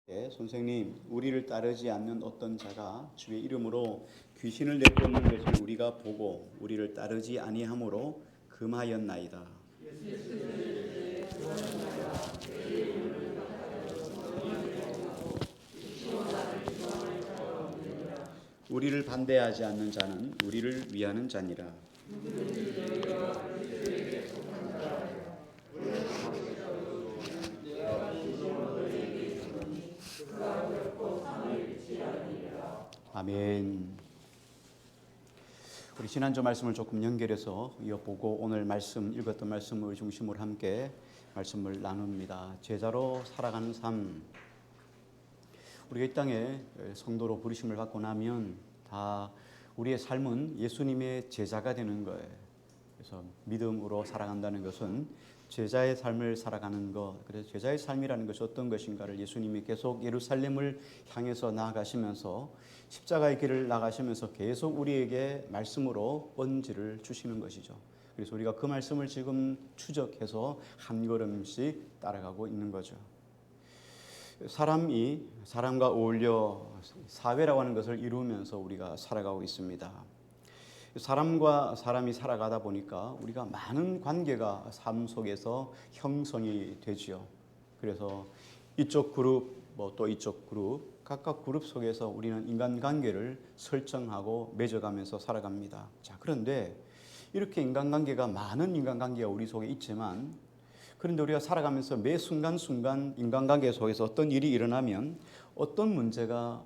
선생님, 우리를 따르지 않는 어떤 자가 주의 이름으로 귀신을 내쫓는 것을 우리가 보고 우리를 따르지 아니하므로 금하였나이다. 우리를 반대하지 않는 자는 우리를 위하는 자니라. 아멘. 우리 지난주 말씀을 조금 연결해서 이어보고 오늘 말씀 읽었던 말씀을 중심으로 함께 말씀을 나눕니다. 제자로 살아가는 삶. 우리가 이 땅에 성도로 부르심을 받고 나면 다 우리의 삶은 예수님의 제자가 되는 거예요. 그래서 믿음으로 살아간다는 것은 제자의 삶을 살아가는 것. 그래서 제자의 삶이라는 것이 어떤 것인가를 예수님이 계속 예루살렘을 향해서 나아가시면서 십자가의 길을 나가시면서 계속 우리에게 말씀으로 언지를 주시는 것이죠. 그래서 우리가 그 말씀을 지금 추적해서 한 걸음씩 따라가고 있는 거죠. 사람이 사람과 어울려 사회라고 하는 것을 이루면서 우리가 살아가고 있습니다. 사람과 사람이 살아가다 보니까 우리가 많은 관계가 삶 속에서 형성이 되지요. 그래서 이쪽 그룹, 또 이쪽 그룹, 각각 그룹 속에서 우리는 인간관계를 설정하고 맺어가면서 살아갑니다. 자, 그런데 이렇게 인간관계가 많은 인간관계가 우리 속에 있지만 그런데 우리가 살아가면서 매 순간순간 인간관계 속에서 어떤 일이 일어나면 어떤 문제가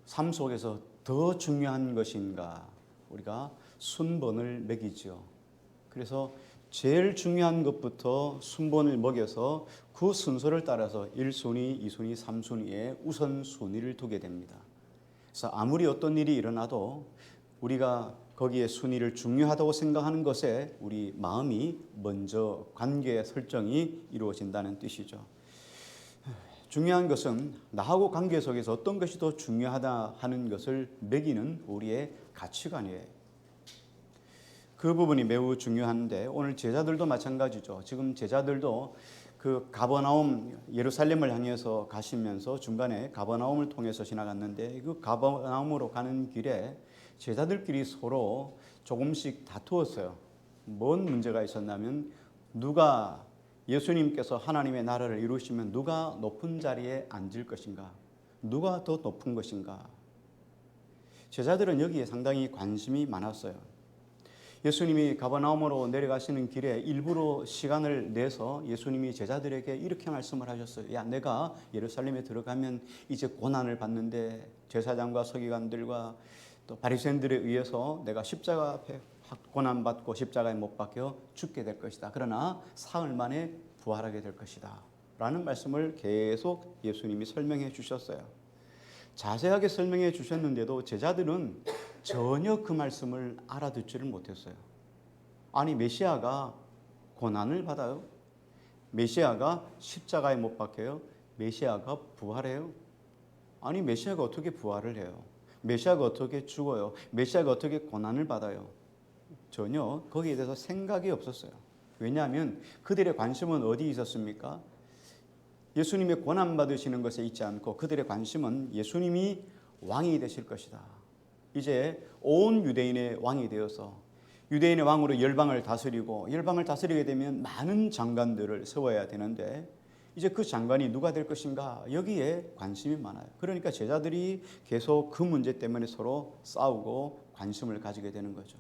삶 속에서 더 중요한 것인가 우리가 순번을 매기죠. 그래서 제일 중요한 것부터 순번을 먹여서 그 순서를 따라서 1순위, 2순위, 3순위에 우선순위를 두게 됩니다. 그래서 아무리 어떤 일이 일어나도 우리가 거기에 순위를 중요하다고 생각하는 것에 우리 마음이 먼저 관계 설정이 이루어진다는 뜻이죠. 중요한 것은 나하고 관계 속에서 어떤 것이 더 중요하다 하는 것을 매기는 우리의 가치관이에요. 그 부분이 매우 중요한데 오늘 제자들도 마찬가지죠. 지금 제자들도 그 가버나움 예루살렘을 향해서 가시면서 중간에 가버나움을 통해서 지나갔는데 그 가버나움으로 가는 길에 제자들끼리 서로 조금씩 다투었어요. 뭔 문제가 있었냐면 누가 예수님께서 하나님의 나라를 이루시면 누가 높은 자리에 앉을 것인가? 누가 더 높은 것인가? 제자들은 여기에 상당히 관심이 많았어요. 예수님이 가버나움으로 내려가시는 길에 일부러 시간을 내서 예수님이 제자들에게 이렇게 말씀을 하셨어요. 야, 내가 예루살렘에 들어가면 이제 고난을 받는데 제사장과 서기관들과 또 바리새인들에 의해서 내가 십자가 앞에 고난받고 십자가에 못 박혀 죽게 될 것이다. 그러나 사흘 만에 부활하게 될 것이다. 라는 말씀을 계속 예수님이 설명해 주셨어요. 자세하게 설명해 주셨는데도 제자들은 전혀 그 말씀을 알아듣지를 못했어요. 아니, 메시아가 고난을 받아요? 메시아가 십자가에 못 박혀요? 메시아가 부활해요? 아니, 메시아가 어떻게 부활을 해요? 메시아가 어떻게 죽어요? 메시아가 어떻게 고난을 받아요? 전혀 거기에 대해서 생각이 없었어요. 왜냐하면 그들의 관심은 어디에 있었습니까? 예수님의 고난받으시는 것에 있지 않고 그들의 관심은 예수님이 왕이 되실 것이다. 이제 온 유대인의 왕이 되어서 유대인의 왕으로 열방을 다스리고 열방을 다스리게 되면 많은 장관들을 세워야 되는데 이제 그 장관이 누가 될 것인가 여기에 관심이 많아요. 그러니까 제자들이 계속 그 문제 때문에 서로 싸우고 관심을 가지게 되는 거죠.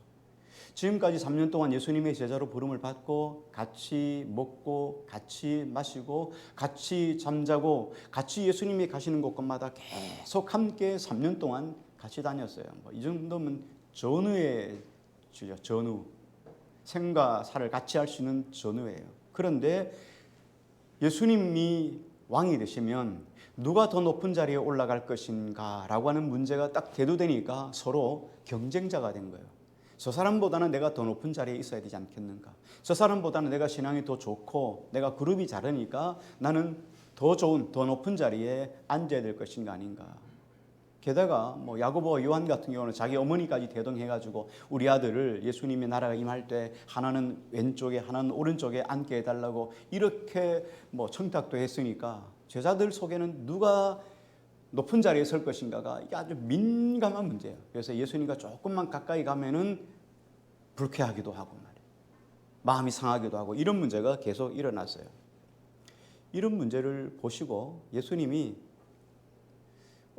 지금까지 3년 동안 예수님의 제자로 부름을 받고 같이 먹고 같이 마시고 같이 잠자고 같이 예수님이 가시는 곳마다 계속 함께 3년 동안 같이 다녔어요. 이 정도면 전우의 주죠. 전우. 생과 사를 같이 할 수 있는 전우예요. 그런데 예수님이 왕이 되시면 누가 더 높은 자리에 올라갈 것인가 라고 하는 문제가 딱 대두되니까 서로 경쟁자가 된 거예요. 저 사람보다는 내가 더 높은 자리에 있어야 되지 않겠는가? 저 사람보다는 내가 신앙이 더 좋고 내가 그룹이 다르니까 나는 더 좋은 더 높은 자리에 앉아야 될 것인가 아닌가? 게다가 야고보와 요한 같은 경우는 자기 어머니까지 대동해가지고 우리 아들을 예수님의 나라가 임할 때 하나는 왼쪽에 하나는 오른쪽에 앉게 해달라고 이렇게 청탁도 했으니까 제자들 속에는 누가 높은 자리에 설 것인가가 이게 아주 민감한 문제예요. 그래서 예수님과 조금만 가까이 가면은 불쾌하기도 하고 말이에요. 마음이 상하기도 하고 이런 문제가 계속 일어났어요. 이런 문제를 보시고 예수님이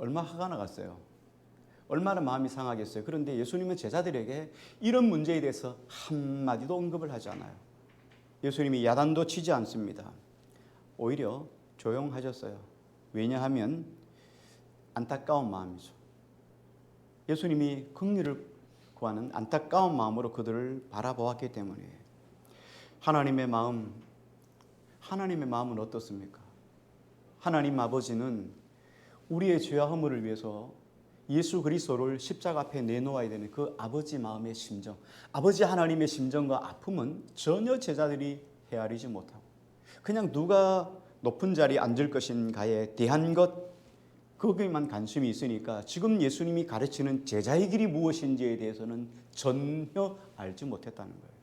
얼마 화가 나갔어요. 얼마나 마음이 상하겠어요. 그런데 예수님은 제자들에게 이런 문제에 대해서 한마디도 언급을 하지 않아요. 예수님이 야단도 치지 않습니다. 오히려 조용하셨어요. 왜냐하면 안타까운 마음이죠. 예수님이 긍휼을 구하는 안타까운 마음으로 그들을 바라보았기 때문에 하나님의 마음은 어떻습니까? 하나님 아버지는 우리의 죄와 허물을 위해서 예수 그리스도를 십자가 앞에 내놓아야 되는 그 아버지 마음의 심정, 아버지 하나님의 심정과 아픔은 전혀 제자들이 헤아리지 못하고 그냥 누가 높은 자리에 앉을 것인가에 대한 것 거기에만 관심이 있으니까 지금 예수님이 가르치는 제자의 길이 무엇인지에 대해서는 전혀 알지 못했다는 거예요.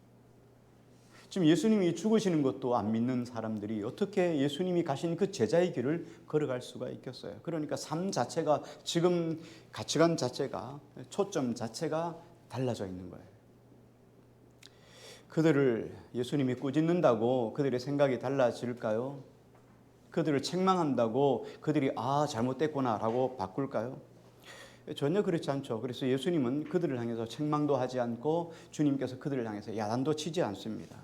지금 예수님이 죽으시는 것도 안 믿는 사람들이 어떻게 예수님이 가신 그 제자의 길을 걸어갈 수가 있겠어요. 그러니까 삶 자체가 지금 가치관 자체가 초점 자체가 달라져 있는 거예요. 그들을 예수님이 꾸짖는다고 그들의 생각이 달라질까요? 그들을 책망한다고 그들이 잘못됐구나라고 바꿀까요? 전혀 그렇지 않죠. 그래서 예수님은 그들을 향해서 책망도 하지 않고 주님께서 그들을 향해서 야단도 치지 않습니다.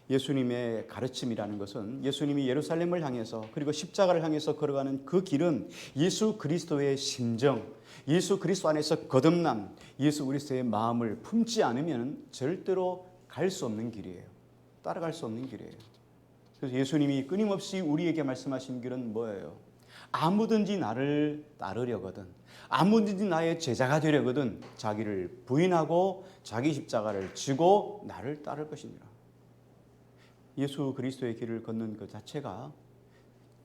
예수님의 가르침이라는 것은 예수님이 예루살렘을 향해서 그리고 십자가를 향해서 걸어가는 그 길은 예수 그리스도의 심정, 예수 그리스도 안에서 거듭남, 예수 그리스도의 마음을 품지 않으면 절대로 갈 수 없는 길이에요. 따라갈 수 없는 길이에요. 그래서 예수님이 끊임없이 우리에게 말씀하신 길은 뭐예요? 아무든지 나를 따르려거든, 아무든지 나의 제자가 되려거든 자기를 부인하고 자기 십자가를 지고 나를 따를 것이니라. 예수 그리스도의 길을 걷는 그 자체가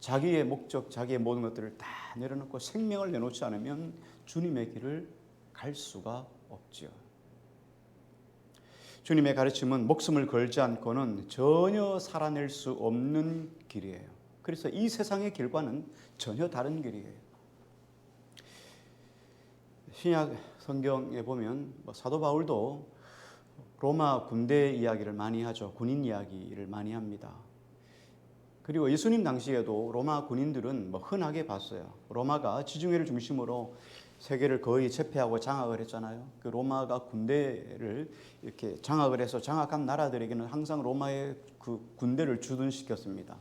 자기의 목적, 자기의 모든 것들을 다 내려놓고 생명을 내놓지 않으면 주님의 길을 갈 수가 없지요. 주님의 가르침은 목숨을 걸지 않고는 전혀 살아낼 수 없는 길이에요. 그래서 이 세상의 길과는 전혀 다른 길이에요. 신약 성경에 보면 사도 바울도 로마 군대 이야기를 많이 하죠. 군인 이야기를 많이 합니다. 그리고 예수님 당시에도 로마 군인들은 흔하게 봤어요. 로마가 지중해를 중심으로 세계를 거의 제패하고 장악을 했잖아요. 그 로마가 군대를 이렇게 장악을 해서 장악한 나라들에게는 항상 로마의 그 군대를 주둔시켰습니다.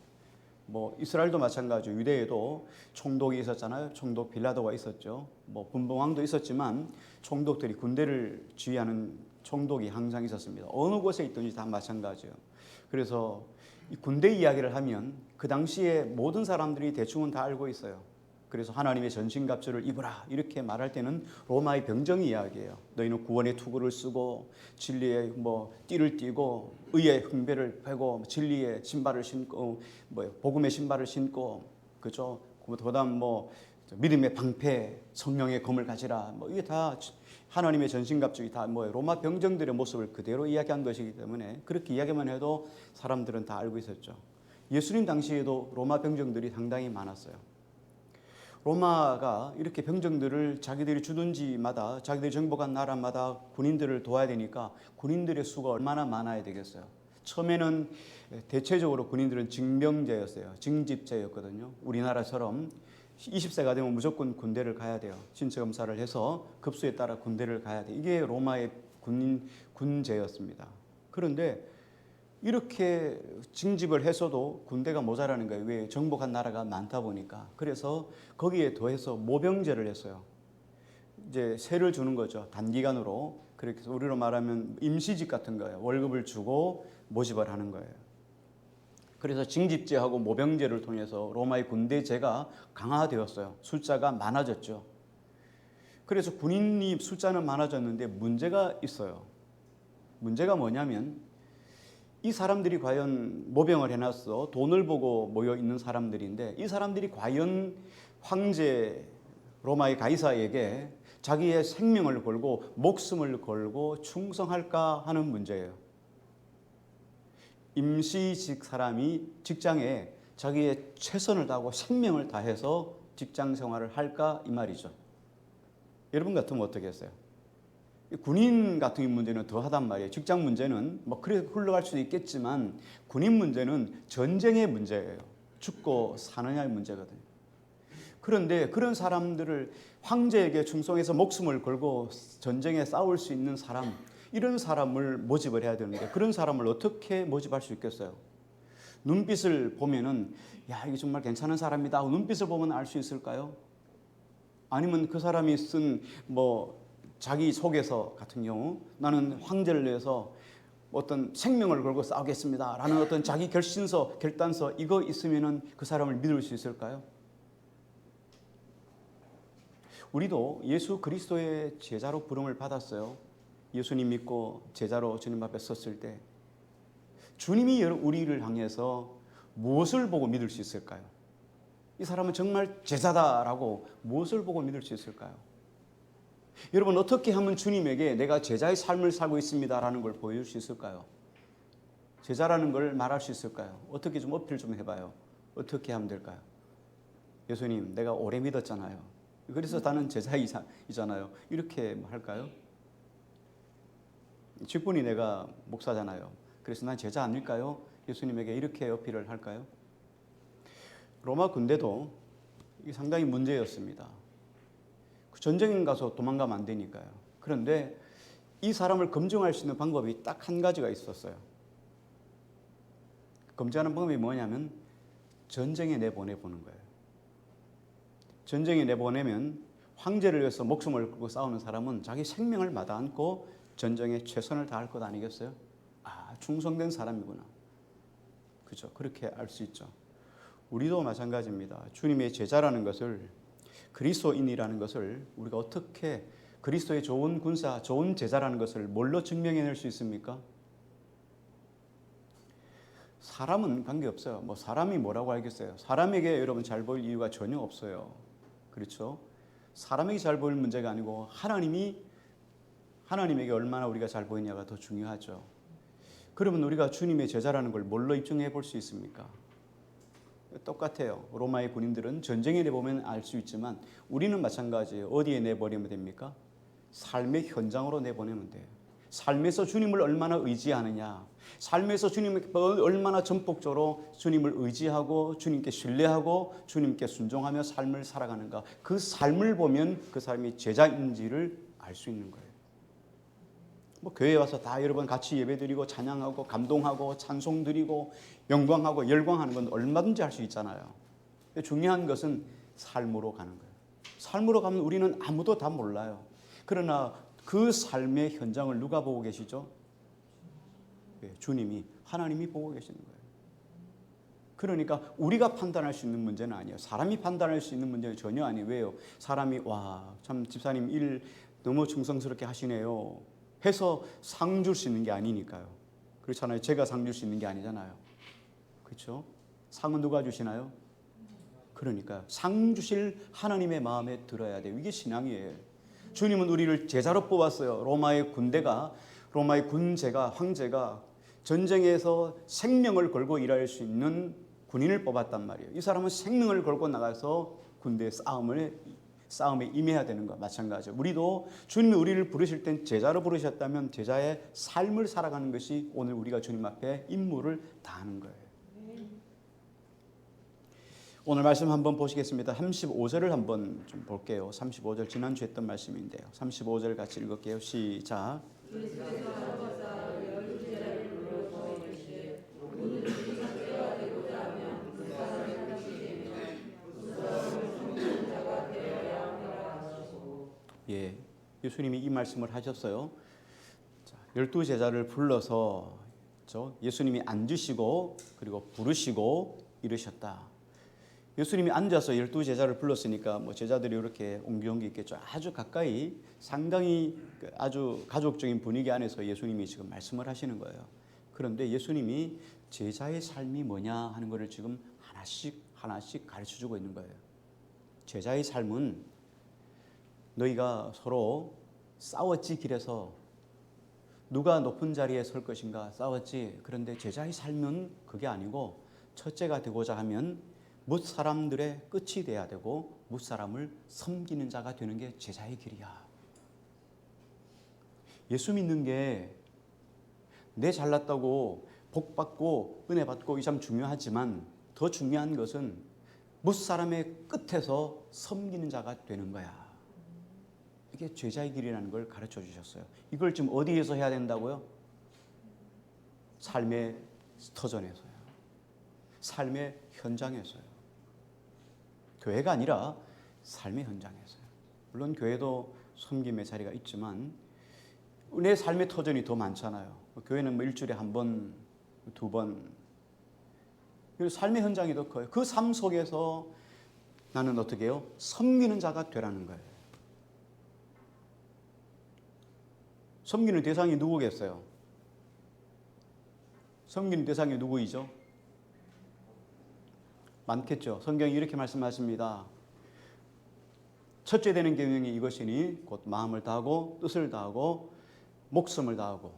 이스라엘도 마찬가지죠. 유대에도 총독이 있었잖아요. 총독 빌라도가 있었죠. 분봉왕도 있었지만 총독들이 군대를 지휘하는 총독이 항상 있었습니다. 어느 곳에 있든지 다 마찬가지예요. 그래서 이 군대 이야기를 하면 그 당시에 모든 사람들이 대충은 다 알고 있어요. 그래서 하나님의 전신갑주를 입으라 이렇게 말할 때는 로마의 병정 이야기예요. 너희는 구원의 투구를 쓰고 진리의 띠를 띠고 의의 흥배를 베고 진리의 신발을 신고 복음의 신발을 신고 그죠? 그다음 믿음의 방패, 성령의 검을 가지라. 이게 다 하나님의 전신갑주이 다 로마 병정들의 모습을 그대로 이야기한 것이기 때문에 그렇게 이야기만 해도 사람들은 다 알고 있었죠. 예수님 당시에도 로마 병정들이 상당히 많았어요. 로마가 이렇게 병정들을 자기들이 주둔지마다 자기들이 정복한 나라마다 군인들을 도와야 되니까 군인들의 수가 얼마나 많아야 되겠어요. 처음에는 대체적으로 군인들은 징병제였어요. 징집제였거든요. 우리나라처럼 20세가 되면 무조건 군대를 가야 돼요. 신체 검사를 해서 급수에 따라 군대를 가야 돼요. 이게 로마의 군제였습니다. 그런데 이렇게 징집을 해서도 군대가 모자라는 거예요. 왜? 정복한 나라가 많다 보니까. 그래서 거기에 더해서 모병제를 했어요. 이제 세를 주는 거죠. 단기간으로. 그렇게 해서 우리로 말하면 임시직 같은 거예요. 월급을 주고 모집을 하는 거예요. 그래서 징집제하고 모병제를 통해서 로마의 군대제가 강화되었어요. 숫자가 많아졌죠. 그래서 군인이 숫자는 많아졌는데 문제가 있어요. 문제가 뭐냐면 이 사람들이 과연 모병을 해놨어. 돈을 보고 모여 있는 사람들인데 이 사람들이 과연 황제 로마의 가이사에게 자기의 생명을 걸고 목숨을 걸고 충성할까 하는 문제예요. 임시직 사람이 직장에 자기의 최선을 다하고 생명을 다해서 직장 생활을 할까 이 말이죠. 여러분 같으면 어떻게 했어요? 군인 같은 문제는 더 하단 말이에요. 직장 문제는 뭐 그래 흘러갈 수도 있겠지만 군인 문제는 전쟁의 문제예요. 죽고 사느냐의 문제거든요. 그런데 그런 사람들을 황제에게 충성해서 목숨을 걸고 전쟁에 싸울 수 있는 사람, 이런 사람을 모집을 해야 되는데 그런 사람을 어떻게 모집할 수 있겠어요? 눈빛을 보면은 야, 이게 정말 괜찮은 사람이다 하고 눈빛을 보면 알 수 있을까요? 아니면 그 사람이 쓴 자기 소개서 같은 경우 나는 황제를 위해서 어떤 생명을 걸고 싸우겠습니다 라는 어떤 자기 결신서, 결단서 이거 있으면은 그 사람을 믿을 수 있을까요? 우리도 예수 그리스도의 제자로 부름을 받았어요. 예수님 믿고 제자로 주님 앞에 섰을 때 주님이 우리를 향해서 무엇을 보고 믿을 수 있을까요? 이 사람은 정말 제자다라고 무엇을 보고 믿을 수 있을까요? 여러분 어떻게 하면 주님에게 내가 제자의 삶을 살고 있습니다라는 걸 보여줄 수 있을까요? 제자라는 걸 말할 수 있을까요? 어떻게 좀 어필 좀 해봐요. 어떻게 하면 될까요? 예수님 내가 오래 믿었잖아요. 그래서 나는 제자이잖아요. 이렇게 할까요? 직분이 내가 목사잖아요. 그래서 난 제자 아닐까요? 예수님에게 이렇게 어필을 할까요? 로마 군대도 이게 상당히 문제였습니다. 전쟁에 가서 도망가면 안 되니까요. 그런데 이 사람을 검증할 수 있는 방법이 딱 한 가지가 있었어요. 검증하는 방법이 뭐냐면 전쟁에 내보내보는 거예요. 전쟁에 내보내면 황제를 위해서 목숨을 걸고 싸우는 사람은 자기 생명을 마다않고 전쟁에 최선을 다할 것 아니겠어요? 아, 충성된 사람이구나. 그죠? 그렇게 알 수 있죠. 우리도 마찬가지입니다. 주님의 제자라는 것을, 그리스도인이라는 것을 우리가 어떻게 그리스도의 좋은 군사, 좋은 제자라는 것을 뭘로 증명해낼 수 있습니까? 사람은 관계없어요. 사람이 뭐라고 알겠어요? 사람에게 여러분 잘 보일 이유가 전혀 없어요. 그렇죠? 사람에게 잘 보일 문제가 아니고 하나님에게 얼마나 우리가 잘 보이냐가 더 중요하죠. 그러면 우리가 주님의 제자라는 걸 뭘로 입증해 볼 수 있습니까? 똑같아요. 로마의 군인들은 전쟁에 내보면 알 수 있지만 우리는 마찬가지예요. 어디에 내보내면 됩니까? 삶의 현장으로 내보내면 돼요. 삶에서 주님을 얼마나 의지하느냐, 삶에서 주님을 얼마나 전폭적으로 주님을 의지하고 주님께 신뢰하고 주님께 순종하며 삶을 살아가는가, 그 삶을 보면 그 사람이 제자인지를 알 수 있는 거예요. 교회에 와서 다 여러분 같이 예배드리고 찬양하고 감동하고 찬송 드리고 영광하고 열광하는 건 얼마든지 할 수 있잖아요. 중요한 것은 삶으로 가는 거예요. 삶으로 가면 우리는 아무도 다 몰라요. 그러나 그 삶의 현장을 누가 보고 계시죠? 주님이, 하나님이 보고 계시는 거예요. 그러니까 우리가 판단할 수 있는 문제는 아니에요. 사람이 판단할 수 있는 문제는 전혀 아니에요. 왜요? 사람이 와, 참 집사님 일 너무 충성스럽게 하시네요 해서 상 줄 수 있는 게 아니니까요. 그렇잖아요. 제가 상 줄 수 있는 게 아니잖아요. 그렇죠? 상은 누가 주시나요? 그러니까 상 주실 하나님의 마음에 들어야 돼요. 이게 신앙이에요. 주님은 우리를 제자로 뽑았어요. 로마의 군제가, 황제가 전쟁에서 생명을 걸고 일할 수 있는 군인을 뽑았단 말이에요. 이 사람은 생명을 걸고 나가서 군대 싸움에 임해야 되는 것 마찬가지죠. 우리도 주님이 우리를 부르실 땐 제자로 부르셨다면 제자의 삶을 살아가는 것이 오늘 우리가 주님 앞에 임무를 다하는 거예요. 오늘 말씀 한번 보시겠습니다. 35절을 한번 좀 볼게요. 35절 지난주에 했던 말씀인데요. 35절 같이 읽을게요. 시작. 예, 예수님이 이 말씀을 하셨어요. 12제자를 불러서 예수님이 앉으시고 그리고 부르시고 이르셨다. 예수님이 앉아서 12제자를 불렀으니까 제자들이 이렇게 옹기종기 있게 아주 가까이 상당히 아주 가족적인 분위기 안에서 예수님이 지금 말씀을 하시는 거예요. 그런데 예수님이 제자의 삶이 뭐냐 하는 것을 지금 하나씩 가르쳐주고 있는 거예요. 제자의 삶은 너희가 서로 싸웠지 길에서 누가 높은 자리에 설 것인가 싸웠지. 그런데 제자의 삶은 그게 아니고 첫째가 되고자 하면 뭇 사람들의 끝이 돼야 되고 뭇 사람을 섬기는 자가 되는 게 제자의 길이야. 예수 믿는 게 내 잘났다고 복 받고 은혜 받고 이 참 중요하지만 더 중요한 것은 뭇 사람의 끝에서 섬기는 자가 되는 거야. 이게 제자의 길이라는 걸 가르쳐 주셨어요. 이걸 지금 어디에서 해야 된다고요? 삶의 터전에서요. 삶의 현장에서요. 교회가 아니라 삶의 현장에서요. 물론 교회도 섬김의 자리가 있지만 내 삶의 터전이 더 많잖아요. 교회는 뭐 일주일에 한 번, 두 번. 그리고 삶의 현장이 더 커요. 그 삶 속에서 나는 어떻게 해요? 섬기는 자가 되라는 거예요. 섬기는 대상이 누구겠어요? 섬기는 대상이 누구이죠? 많겠죠. 성경이 이렇게 말씀하십니다. 첫째 되는 계명이 이것이니 곧 마음을 다하고 뜻을 다하고 목숨을 다하고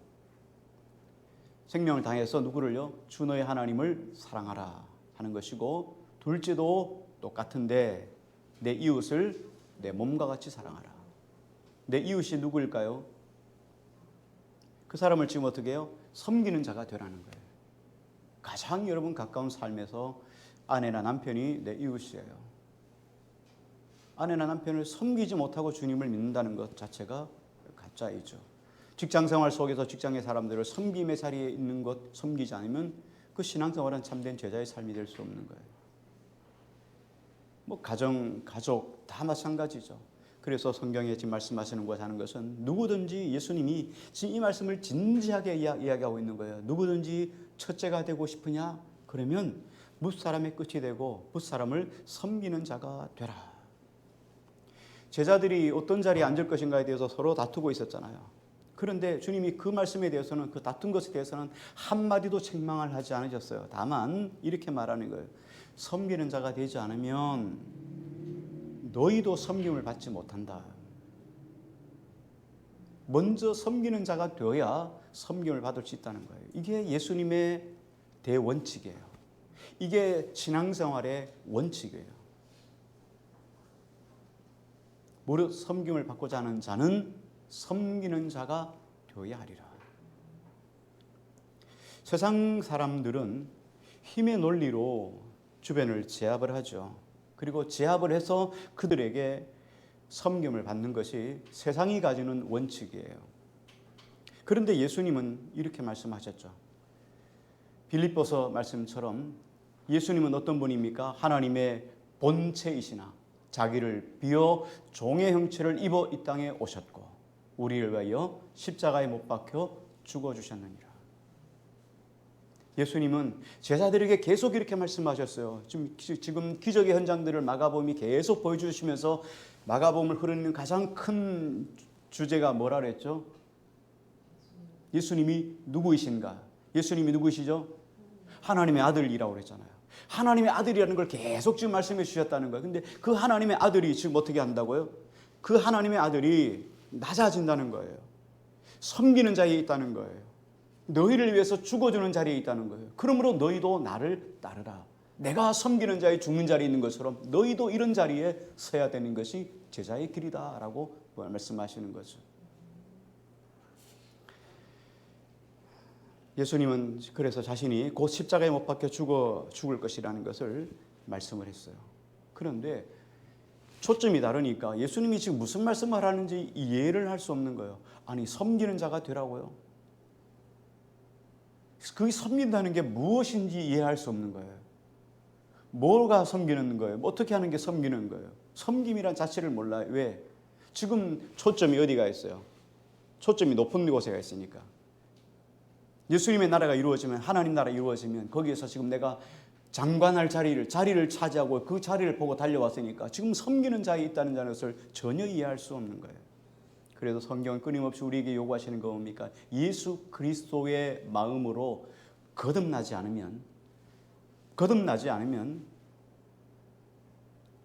생명을 다해서 누구를요? 주 너의 하나님을 사랑하라 하는 것이고 둘째도 똑같은데 내 이웃을 내 몸과 같이 사랑하라. 내 이웃이 누구일까요? 그 사람을 지금 어떻게 해요? 섬기는 자가 되라는 거예요. 가장 여러분 가까운 삶에서 아내나 남편이 내 이웃이에요. 아내나 남편을 섬기지 못하고 주님을 믿는다는 것 자체가 가짜이죠. 직장생활 속에서 직장의 사람들을 섬김의 자리에 있는 것 섬기지 않으면 그 신앙생활은 참된 제자의 삶이 될 수 없는 거예요. 뭐 가정, 가족 다 마찬가지죠. 그래서 성경에 지금 말씀하시는 것과 하는 것은 누구든지 예수님이 지금 이 말씀을 진지하게 이야기하고 있는 거예요. 누구든지 첫째가 되고 싶으냐? 그러면 뭇 사람의 끝이 되고 뭇 사람을 섬기는 자가 되라. 제자들이 어떤 자리에 앉을 것인가에 대해서 서로 다투고 있었잖아요. 그런데 주님이 그 말씀에 대해서는 그 다툰 것에 대해서는 한마디도 책망을 하지 않으셨어요. 다만 이렇게 말하는 거예요. 섬기는 자가 되지 않으면 너희도 섬김을 받지 못한다. 먼저 섬기는 자가 되어야 섬김을 받을 수 있다는 거예요. 이게 예수님의 대원칙이에요. 이게 신앙생활의 원칙이에요. 무릇 섬김을 받고자 하는 자는 섬기는 자가 되어야 하리라. 세상 사람들은 힘의 논리로 주변을 제압을 하죠. 그리고 제압을 해서 그들에게 섬김을 받는 것이 세상이 가지는 원칙이에요. 그런데 예수님은 이렇게 말씀하셨죠. 빌립보서 말씀처럼 예수님은 어떤 분입니까? 하나님의 본체이시나 자기를 비어 종의 형체를 입어 이 땅에 오셨고 우리를 위하여 십자가에 못 박혀 죽어주셨느니라. 예수님은 제자들에게 계속 이렇게 말씀하셨어요. 지금 기적의 현장들을 마가복음이 계속 보여주시면서 마가복음을 흐르는 가장 큰 주제가 뭐라 그랬죠? 예수님이 누구이신가? 예수님이 누구이시죠? 하나님의 아들이라고 그랬잖아요. 하나님의 아들이라는 걸 계속 지금 말씀해 주셨다는 거예요. 근데 그 하나님의 아들이 지금 어떻게 한다고요? 그 하나님의 아들이 낮아진다는 거예요. 섬기는 자리에 있다는 거예요. 너희를 위해서 죽어주는 자리에 있다는 거예요. 그러므로 너희도 나를 따르라. 내가 섬기는 자에 죽는 자리에 있는 것처럼 너희도 이런 자리에 서야 되는 것이 제자의 길이다라고 말씀하시는 거죠. 예수님은 그래서 자신이 곧 십자가에 못 박혀 죽을 것이라는 것을 말씀을 했어요. 그런데 초점이 다르니까 예수님이 지금 무슨 말씀을 하는지 이해를 할 수 없는 거예요. 아니 섬기는 자가 되라고요? 그 섬긴다는 게 무엇인지 이해할 수 없는 거예요. 뭐가 섬기는 거예요? 어떻게 하는 게 섬기는 거예요? 섬김이란 자체를 몰라요. 왜? 지금 초점이 어디가 있어요? 초점이 높은 곳에 있으니까. 예수님의 나라가 이루어지면 하나님 나라 이루어지면 거기에서 지금 내가 장관할 자리를 차지하고 그 자리를 보고 달려왔으니까 지금 섬기는 자에 있다는 것을 전혀 이해할 수 없는 거예요. 그래서 성경은 끊임없이 우리에게 요구하시는 거 뭡니까? 예수 그리스도의 마음으로 거듭나지 않으면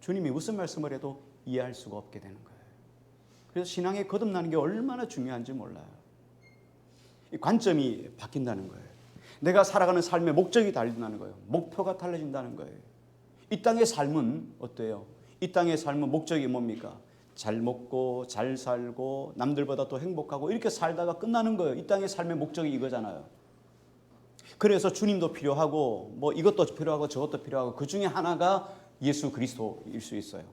주님이 무슨 말씀을 해도 이해할 수가 없게 되는 거예요. 그래서 신앙에 거듭나는 게 얼마나 중요한지 몰라요. 이 관점이 바뀐다는 거예요. 내가 살아가는 삶의 목적이 달라진다는 거예요. 목표가 달라진다는 거예요. 이 땅의 삶은 어때요? 이 땅의 삶은 목적이 뭡니까? 잘 먹고 잘 살고 남들보다 더 행복하고 이렇게 살다가 끝나는 거예요. 이 땅의 삶의 목적이 이거잖아요. 그래서 주님도 필요하고 뭐 이것도 필요하고 저것도 필요하고 그 중에 하나가 예수 그리스도일 수 있어요.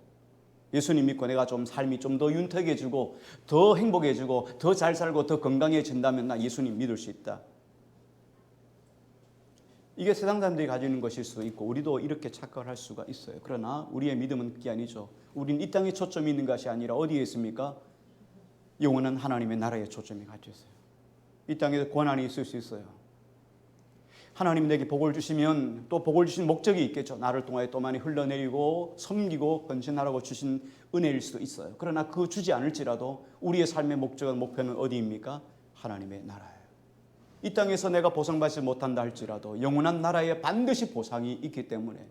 예수님 믿고 내가 좀 삶이 좀 더 윤택해지고 더 행복해지고 더 잘 살고 더 건강해진다면 나 예수님 믿을 수 있다. 이게 세상 사람들이 가지고 있는 것일 수도 있고 우리도 이렇게 착각을 할 수가 있어요. 그러나 우리의 믿음은 그게 아니죠. 우리는 이 땅에 초점이 있는 것이 아니라 어디에 있습니까? 영원한 하나님의 나라에 초점이 갇혀 있어요. 이 땅에서 고난이 있을 수 있어요. 하나님 내게 복을 주시면 또 복을 주신 목적이 있겠죠. 나를 통하여 또 많이 흘러내리고 섬기고 헌신하라고 주신 은혜일 수도 있어요. 그러나 그 주지 않을지라도 우리의 삶의 목표는 어디입니까? 하나님의 나라예요. 이 땅에서 내가 보상받지 못한다 할지라도 영원한 나라에 반드시 보상이 있기 때문에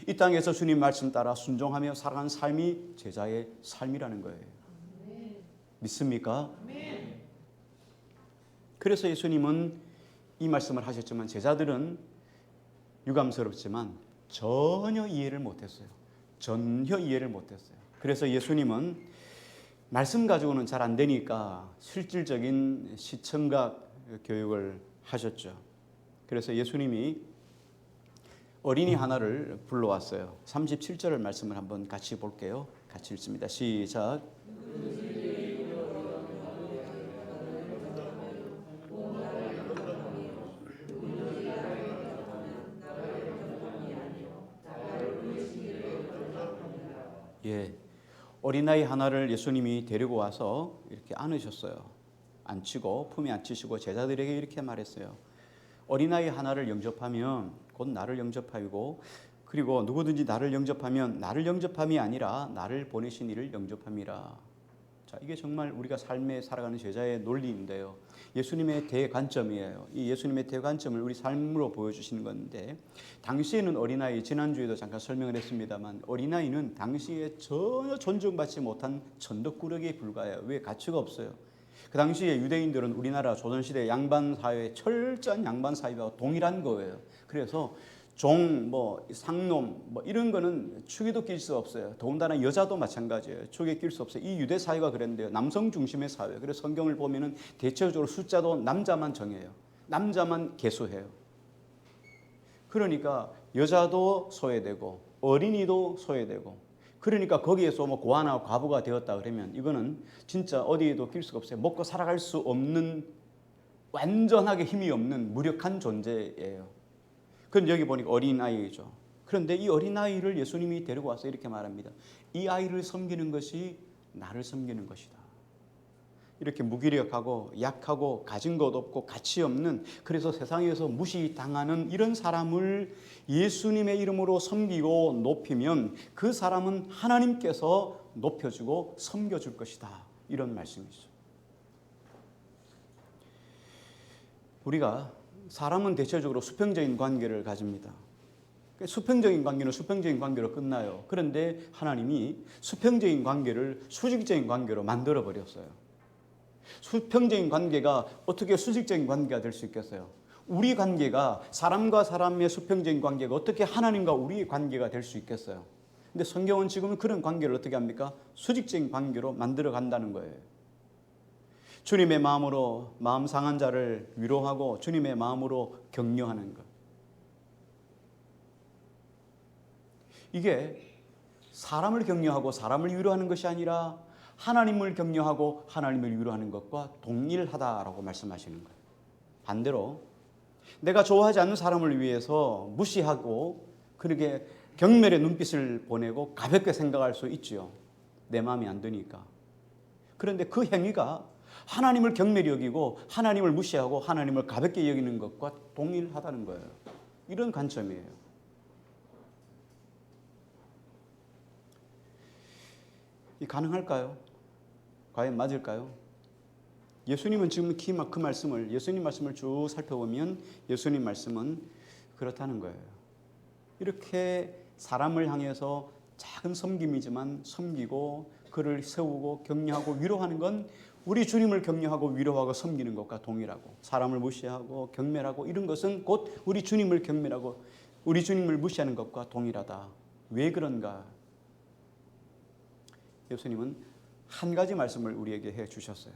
이 땅에서 주님 말씀 따라 순종하며 살아가는 삶이 제자의 삶이라는 거예요. 믿습니까? 그래서 예수님은 이 말씀을 하셨지만 제자들은 유감스럽지만 전혀 이해를 못했어요. 전혀 이해를 못했어요. 그래서 예수님은 말씀 가지고는 잘 안 되니까 실질적인 시청각 교육을 하셨죠. 그래서 예수님이 어린이 하나를 불러왔어요. 37절을 말씀을 한번 같이 볼게요. 같이 읽습니다. 시작. 예, 어린아이 하나를 예수님이 데리고 와서 이렇게 안으셨어요. 앉히고 품에 앉히시고 제자들에게 이렇게 말했어요. 어린아이 하나를 영접하면 곧 나를 영접하고 그리고 누구든지 나를 영접하면 나를 영접함이 아니라 나를 보내신 이를 영접함이라. 자, 이게 정말 우리가 삶에 살아가는 제자의 논리인데요. 예수님의 대관점이에요. 이 예수님의 대관점을 우리 삶으로 보여주시는 건데 당시에는 어린아이, 지난주에도 잠깐 설명을 했습니다만 어린아이는 당시에 전혀 존중받지 못한 천덕꾸러기에 불과해요. 왜? 가치가 없어요. 그 당시에 유대인들은 우리나라 조선시대 양반사회, 철저한 양반사회와 동일한 거예요. 그래서 종, 상놈, 이런 거는 축에도 낄 수 없어요. 더군다나 여자도 마찬가지예요. 축에 낄 수 없어요. 이 유대 사회가 그랬는데요. 남성 중심의 사회. 그래서 성경을 보면은 대체적으로 숫자도 남자만 정해요. 남자만 계수해요. 그러니까 여자도 소외되고 어린이도 소외되고. 그러니까 거기에서 고아나 과부가 되었다 그러면 이거는 진짜 어디에도 낄 수가 없어요. 먹고 살아갈 수 없는 완전하게 힘이 없는 무력한 존재예요. 그런데 여기 보니까 어린아이죠. 그런데 이 어린아이를 예수님이 데리고 와서 이렇게 말합니다. 이 아이를 섬기는 것이 나를 섬기는 것이다. 이렇게 무기력하고 약하고 가진 것 없고 가치 없는 그래서 세상에서 무시당하는 이런 사람을 예수님의 이름으로 섬기고 높이면 그 사람은 하나님께서 높여주고 섬겨줄 것이다. 이런 말씀이죠. 우리가 사람은 대체적으로 수평적인 관계를 가집니다. 수평적인 관계는 수평적인 관계로 끝나요. 그런데 하나님이 수평적인 관계를 수직적인 관계로 만들어 버렸어요. 수평적인 관계가 어떻게 수직적인 관계가 될 수 있겠어요? 우리 관계가 사람과 사람의 수평적인 관계가 어떻게 하나님과 우리의 관계가 될 수 있겠어요? 근데 성경은 지금 그런 관계를 어떻게 합니까? 수직적인 관계로 만들어 간다는 거예요. 주님의 마음으로 마음 상한 자를 위로하고 주님의 마음으로 격려하는 것. 이게 사람을 격려하고 사람을 위로하는 것이 아니라 하나님을 격려하고 하나님을 위로하는 것과 동일하다라고 말씀하시는 거예요. 반대로 내가 좋아하지 않는 사람을 위해서 무시하고 그렇게 경멸의 눈빛을 보내고 가볍게 생각할 수 있지요. 내 마음이 안 드니까. 그런데 그 행위가 하나님을 경멸히 여기고 하나님을 무시하고 하나님을 가볍게 여기는 것과 동일하다는 거예요. 이런 관점이에요. 이 가능할까요? 과연 맞을까요? 예수님은 지금 그 말씀을 예수님 말씀을 쭉 살펴보면 예수님 말씀은 그렇다는 거예요. 이렇게 사람을 향해서 작은 섬김이지만 섬기고 그를 세우고 격려하고 위로하는 건 우리 주님을 격려하고 위로하고 섬기는 것과 동일하고, 사람을 무시하고 경멸하고 이런 것은 곧 우리 주님을 경멸하고 우리 주님을 무시하는 것과 동일하다. 왜 그런가? 예수님은 한 가지 말씀을 우리에게 해 주셨어요.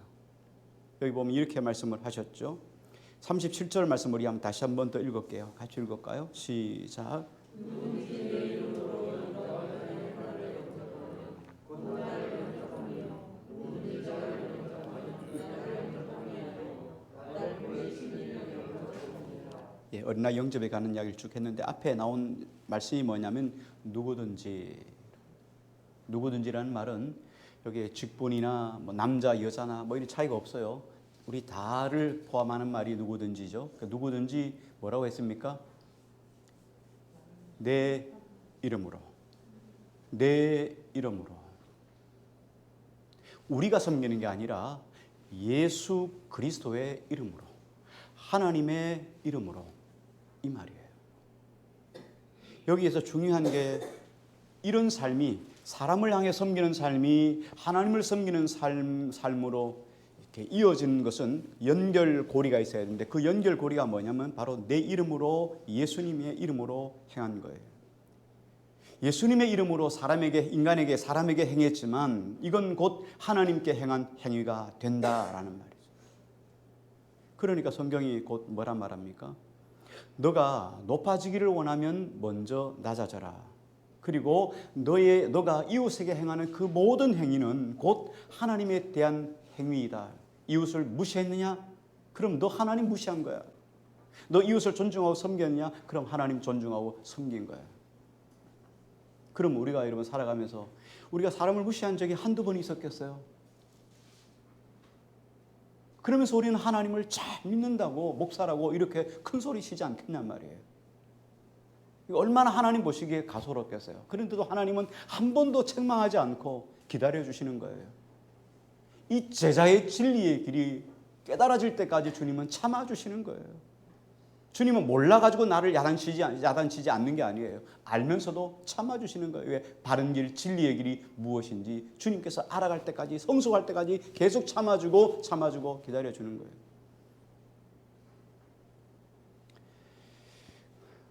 여기 보면 이렇게 말씀을 하셨죠. 37절 말씀 우리 한번 다시 한 번 더 읽을게요. 같이 읽을까요? 시작. 예, 어린아이 영접에 가는 이야기를 쭉 했는데 앞에 나온 말씀이 뭐냐면 누구든지라는 말은 여기에 직분이나 뭐 남자 여자나 뭐 이런 차이가 없어요. 우리 다를 포함하는 말이 누구든지죠. 그러니까 누구든지 뭐라고 했습니까? 내 이름으로. 우리가 섬기는 게 아니라 예수 그리스도의 이름으로, 하나님의 이름으로, 이 말이에요. 여기에서 중요한 게 이런 삶이, 사람을 향해 섬기는 삶이 하나님을 섬기는 삶으로 이렇게 이어지는 것은 연결고리가 있어야 되는데, 그 연결고리가 뭐냐면 바로 내 이름으로, 예수님의 이름으로 행한 거예요. 예수님의 이름으로 인간에게, 사람에게 행했지만 이건 곧 하나님께 행한 행위가 된다라는 말이죠. 그러니까 성경이 곧 뭐란 말합니까? 너가 높아지기를 원하면 먼저 낮아져라. 그리고 너가 이웃에게 행하는 그 모든 행위는 곧 하나님에 대한 행위이다. 이웃을 무시했느냐? 그럼 너 하나님 무시한 거야. 너 이웃을 존중하고 섬겼냐? 그럼 하나님 존중하고 섬긴 거야. 그럼 우리가 여러분 살아가면서 우리가 사람을 무시한 적이 한두 번 있었겠어요? 그러면서 우리는 하나님을 잘 믿는다고, 목사라고 이렇게 큰 소리 치지 않겠냔 말이에요. 얼마나 하나님 보시기에 가소롭겠어요. 그런데도 하나님은 한 번도 책망하지 않고 기다려주시는 거예요. 이 제자의 진리의 길이 깨달아질 때까지 주님은 참아주시는 거예요. 주님은 몰라가지고 나를 야단치지 않는 게 아니에요. 알면서도 참아주시는 거예요. 왜? 바른 길, 진리의 길이 무엇인지 주님께서 알아갈 때까지, 성숙할 때까지 계속 참아주고 기다려주는 거예요.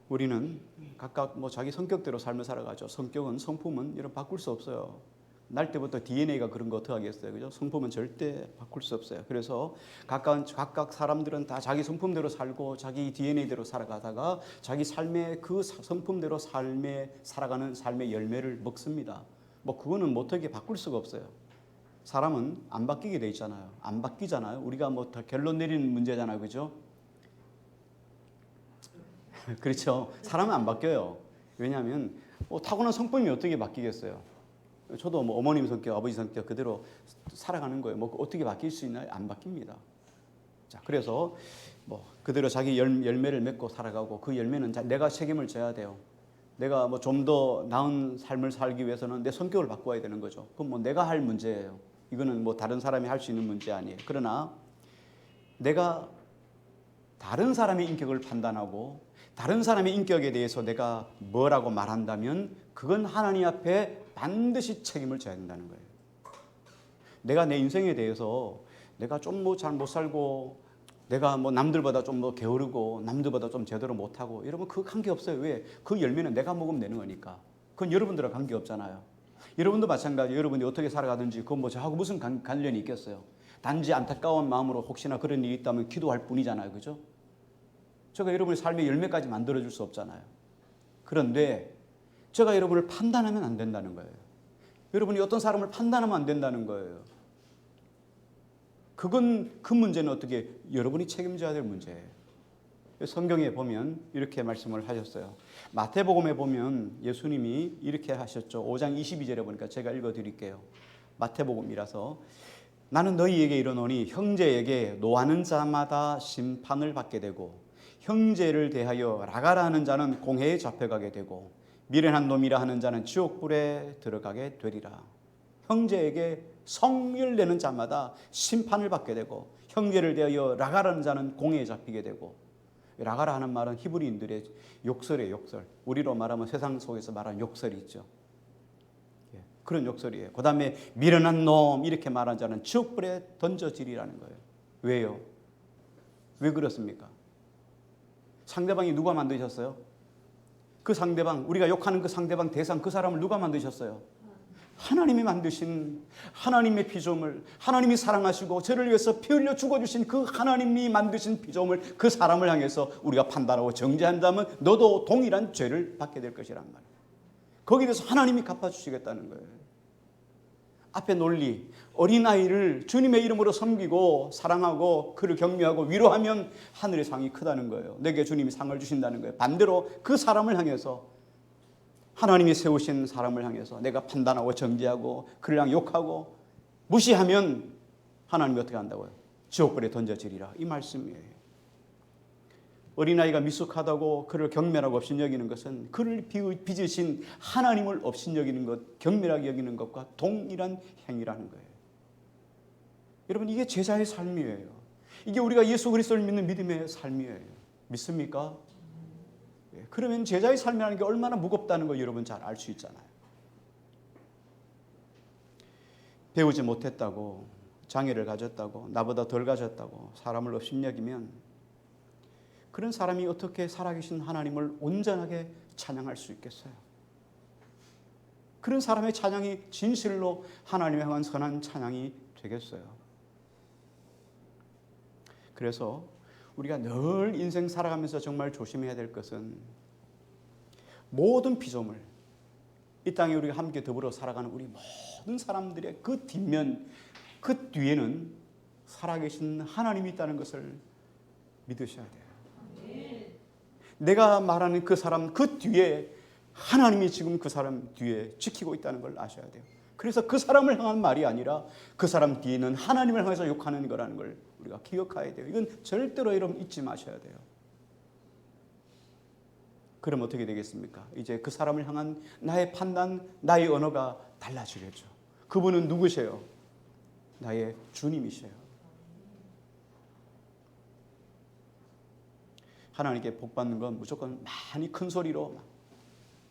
우리는 각각 자기 성격대로 삶을 살아가죠. 성품은 이런 바꿀 수 없어요. 날 때부터 DNA가 그런 거 어떻게 하겠어요, 그죠? 성품은 절대 바꿀 수 없어요. 그래서 각각 사람들은 다 자기 성품대로 살고 자기 DNA대로 살아가다가 자기 삶의 그 성품대로 살아가는 삶의 열매를 먹습니다. 그거는 어떻게 바꿀 수가 없어요. 사람은 안 바뀌게 돼 있잖아요. 안 바뀌잖아요. 우리가 다 결론 내리는 문제잖아요, 그죠? 그렇죠. 사람은 안 바뀌어요. 왜냐하면 타고난 성품이 어떻게 바뀌겠어요? 저도 어머님 성격, 아버지 성격 그대로 살아가는 거예요. 어떻게 바뀔 수 있나요? 안 바뀝니다. 자, 그래서 그대로 자기 열매를 맺고 살아가고, 그 열매는 내가 책임을 져야 돼요. 내가 좀 더 나은 삶을 살기 위해서는 내 성격을 바꿔야 되는 거죠. 그건 내가 할 문제예요. 이거는 다른 사람이 할 수 있는 문제 아니에요. 그러나 내가 다른 사람의 인격을 판단하고 다른 사람의 인격에 대해서 내가 뭐라고 말한다면 그건 하나님 앞에 반드시 책임을 져야 된다는 거예요. 내가 내 인생에 대해서 내가 좀 잘 못 살고, 내가 남들보다 좀 더 게으르고, 남들보다 좀 제대로 못하고, 여러분 그거 관계없어요. 왜? 그 열매는 내가 먹으면 되는 거니까. 그건 여러분들과 관계없잖아요. 여러분도 마찬가지예요. 여러분이 어떻게 살아가든지 그건 저하고 무슨 관련이 있겠어요. 단지 안타까운 마음으로 혹시나 그런 일이 있다면 기도할 뿐이잖아요. 그죠? 제가 여러분의 삶의 열매까지 만들어줄 수 없잖아요. 그런데 제가 여러분을 판단하면 안 된다는 거예요. 여러분이 어떤 사람을 판단하면 안 된다는 거예요. 그 문제는 어떻게 여러분이 책임져야 될 문제예요. 성경에 보면 이렇게 말씀을 하셨어요. 마태복음에 보면 예수님이 이렇게 하셨죠. 5장 22절에 보니까 제가 읽어드릴게요. 마태복음이라서 나는 너희에게 이르노니 형제에게 노하는 자마다 심판을 받게 되고 형제를 대하여 라가라 하는 자는 공회에 잡혀가게 되고 미련한 놈이라 하는 자는 지옥불에 들어가게 되리라. 형제에게 성을 내는 자마다 심판을 받게 되고 형제를 대하여 라가라는 자는 공회에 잡히게 되고, 라가라 하는 말은 히브리인들의 욕설이에요. 욕설. 우리로 말하면 세상 속에서 말하는 욕설이 있죠. 그런 욕설이에요. 그 다음에 미련한 놈 이렇게 말한 자는 지옥불에 던져지리라는 거예요. 왜요? 왜 그렇습니까? 상대방이 누가 만드셨어요? 그 상대방, 우리가 욕하는 그 상대방 대상, 그 사람을 누가 만드셨어요? 하나님이 만드신 하나님의 피조물, 하나님이 사랑하시고 저를 위해서 피 흘려 죽어주신 그 하나님이 만드신 피조물, 그 사람을 향해서 우리가 판단하고 정죄한다면 너도 동일한 죄를 받게 될 것이란 말이에요. 거기에 대해서 하나님이 갚아주시겠다는 거예요. 앞에 논리, 어린아이를 주님의 이름으로 섬기고 사랑하고 그를 격려하고 위로하면 하늘의 상이 크다는 거예요. 내게 주님이 상을 주신다는 거예요. 반대로 그 사람을 향해서, 하나님이 세우신 사람을 향해서 내가 판단하고 정죄하고 그를 향해 욕하고 무시하면 하나님이 어떻게 한다고요? 지옥불에 던져지리라, 이 말씀이에요. 어린아이가 미숙하다고 그를 경멸하고 업신여기는 것은 그를 빚으신 하나님을 업신여기는 것, 경멸하게 여기는 것과 동일한 행위라는 거예요. 여러분, 이게 제자의 삶이에요. 이게 우리가 예수 그리스도를 믿는 믿음의 삶이에요. 믿습니까? 그러면 제자의 삶이라는 게 얼마나 무겁다는 걸 여러분 잘 알 수 있잖아요. 배우지 못했다고, 장애를 가졌다고, 나보다 덜 가졌다고 사람을 업신여기면 그런 사람이 어떻게 살아계신 하나님을 온전하게 찬양할 수 있겠어요? 그런 사람의 찬양이 진실로 하나님을 향한 선한 찬양이 되겠어요? 그래서 우리가 늘 인생 살아가면서 정말 조심해야 될 것은 모든 피조물, 이 땅에 우리가 함께 더불어 살아가는 우리 모든 사람들의 그 뒷면, 그 뒤에는 살아계신 하나님이 있다는 것을 믿으셔야 돼요. 내가 말하는 그 사람 그 뒤에 하나님이 지금 그 사람 뒤에 지키고 있다는 걸 아셔야 돼요. 그래서 그 사람을 향한 말이 아니라 그 사람 뒤에는 하나님을 향해서 욕하는 거라는 걸 우리가 기억해야 돼요. 이건 절대로 여러분 잊지 마셔야 돼요. 그럼 어떻게 되겠습니까? 이제 그 사람을 향한 나의 판단, 나의 언어가 달라지겠죠. 그분은 누구세요? 나의 주님이세요. 하나님께 복받는 건 무조건 많이 큰 소리로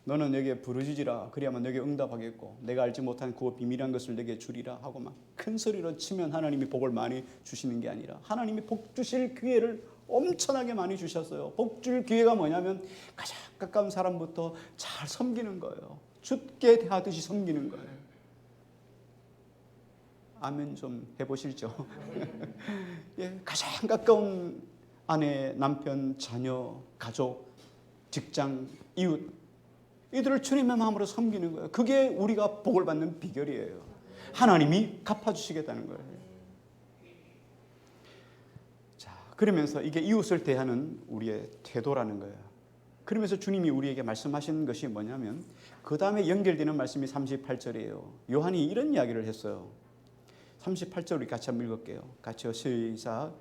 너는 내게 부르짖으라 그래야만 내게 응답하겠고 내가 알지 못한 그 비밀한 것을 내게 주리라 하고 막 큰 소리로 치면 하나님이 복을 많이 주시는 게 아니라 하나님이 복 주실 기회를 엄청나게 많이 주셨어요. 복 줄 기회가 뭐냐면 가장 가까운 사람부터 잘 섬기는 거예요. 주께 대하듯이 섬기는 거예요. 아멘 좀 해보실죠? 예, 가장 가까운 아내, 남편, 자녀, 가족, 직장, 이웃, 이들을 주님의 마음으로 섬기는 거예요. 그게 우리가 복을 받는 비결이에요. 하나님이 갚아주시겠다는 거예요. 자, 그러면서 이게 이웃을 대하는 우리의 태도라는 거예요. 그러면서 주님이 우리에게 말씀하시는 것이 뭐냐면 그 다음에 연결되는 말씀이 38절이에요. 요한이 이런 이야기를 했어요. 38절 우리 같이 한번 읽을게요. 같이요. 시작.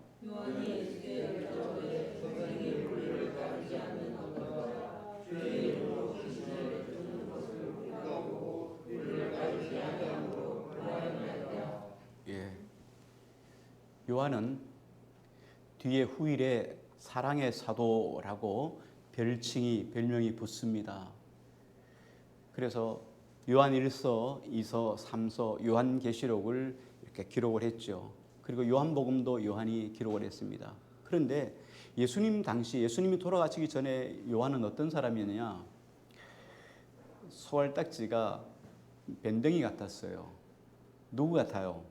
요한은 뒤에 후일에 사랑의 사도라고 별명이 붙습니다. 그래서 요한 1서, 2서, 3서, 요한계시록을 이렇게 기록을 했죠. 그리고 요한복음도 요한이 기록을 했습니다. 그런데 예수님 당시 예수님이 돌아가시기 전에 요한은 어떤 사람이었냐? 소알딱지가 밴댕이 같았어요. 누구 같아요?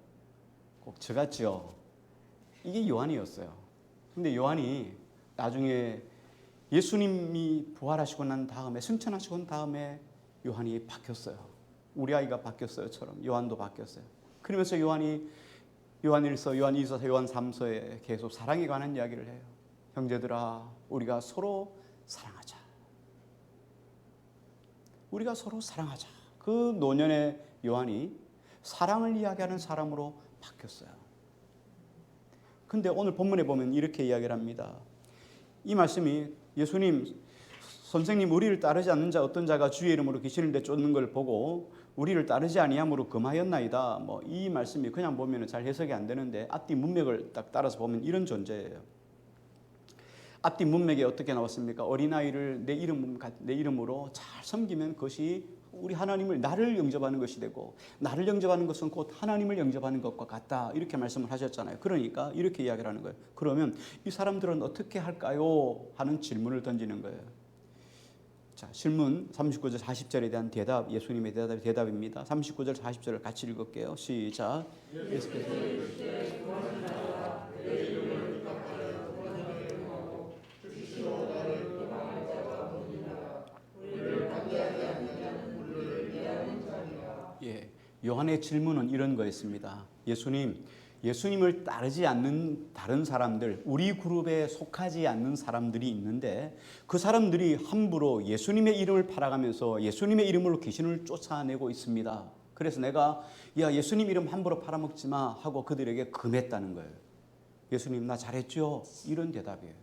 꼭 저같죠. 이게 요한이었어요. 근데 요한이 나중에 예수님이 부활하시고 난 다음에 승천하시고 난 다음에 요한이 바뀌었어요. 우리 아이가 바뀌었어요처럼 요한도 바뀌었어요. 그러면서 요한이 요한 1서, 요한 2서, 요한 3서에 계속 사랑에 관한 이야기를 해요. 형제들아, 우리가 서로 사랑하자. 우리가 서로 사랑하자. 그 노년의 요한이 사랑을 이야기하는 사람으로 바뀌었어요. 근데 오늘 본문에 보면 이렇게 이야기를 합니다. 이 말씀이 예수님, 선생님 우리를 따르지 않는 자 어떤 자가 주의 이름으로 귀신을 내쫓는 걸 보고 우리를 따르지 아니함으로 금하였나이다. 뭐 이 말씀이 그냥 보면 잘 해석이 안 되는데 앞뒤 문맥을 딱 따라서 보면 이런 존재예요. 앞뒤 문맥에 어떻게 나왔습니까? 어린아이를 내 이름으로 잘 섬기면 그것이 우리 하나님을 나를 영접하는 것이 되고 나를 영접하는 것은 곧 하나님을 영접하는 것과 같다. 이렇게 말씀을 하셨잖아요. 그러니까 이렇게 이야기를 하는 거예요. 그러면 이 사람들은 어떻게 할까요? 하는 질문을 던지는 거예요. 자, 질문 39절 40절에 대한 대답, 예수님의 대답입니다. 39절 40절을 같이 읽을게요. 시작. 예수께서 요한의 질문은 이런 거였습니다. 예수님을 따르지 않는 다른 사람들, 우리 그룹에 속하지 않는 사람들이 있는데 그 사람들이 함부로 예수님의 이름을 팔아가면서 예수님의 이름으로 귀신을 쫓아내고 있습니다. 그래서 내가 야 예수님 이름 함부로 팔아먹지 마 하고 그들에게 금했다는 거예요. 예수님 나 잘했죠? 이런 대답이에요.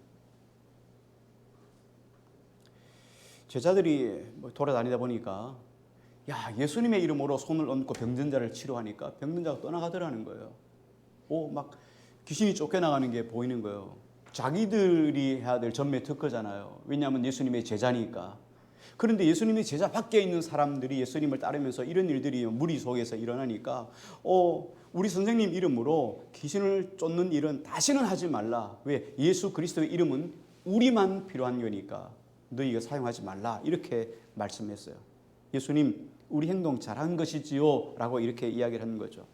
제자들이 돌아다니다 보니까 야 예수님의 이름으로 손을 얹고 병든 자를 치료하니까 병든 자가 떠나가더라는 거예요. 막 귀신이 쫓겨나가는 게 보이는 거예요. 자기들이 해야 될 전매 특허잖아요. 왜냐하면 예수님의 제자니까. 그런데 예수님의 제자 밖에 있는 사람들이 예수님을 따르면서 이런 일들이 무리 속에서 일어나니까 우리 선생님 이름으로 귀신을 쫓는 일은 다시는 하지 말라. 왜? 예수 그리스도의 이름은 우리만 필요한 거니까 너희가 사용하지 말라. 이렇게 말씀했어요. 예수님 우리 행동 잘한 것이지요 라고 이렇게 이야기를 하는 거죠.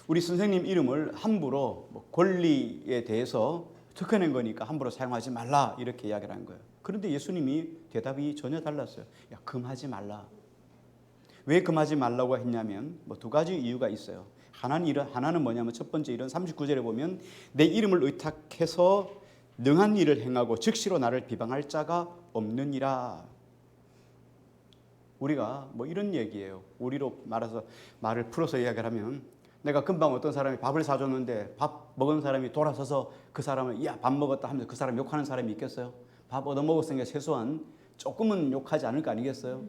우리 선생님 이름을 함부로 권리에 대해서 특허낸 거니까 함부로 사용하지 말라 이렇게 이야기를 한 거예요. 그런데 예수님이 대답이 전혀 달랐어요. 야 금하지 말라. 왜 금하지 말라고 했냐면 두 가지 이유가 있어요. 하나는 뭐냐면 첫 번째 일은 39절에 보면 내 이름을 의탁해서 능한 일을 행하고 즉시로 나를 비방할 자가 없느니라. 우리가 이런 얘기예요. 우리로 말해서 말을 풀어서 이야기를 하면 내가 금방 어떤 사람이 밥을 사줬는데 밥 먹은 사람이 돌아서서 그 사람을 야 밥 먹었다 하면서 그 사람 욕하는 사람이 있겠어요? 밥 얻어먹었으니까 최소한 조금은 욕하지 않을 거 아니겠어요?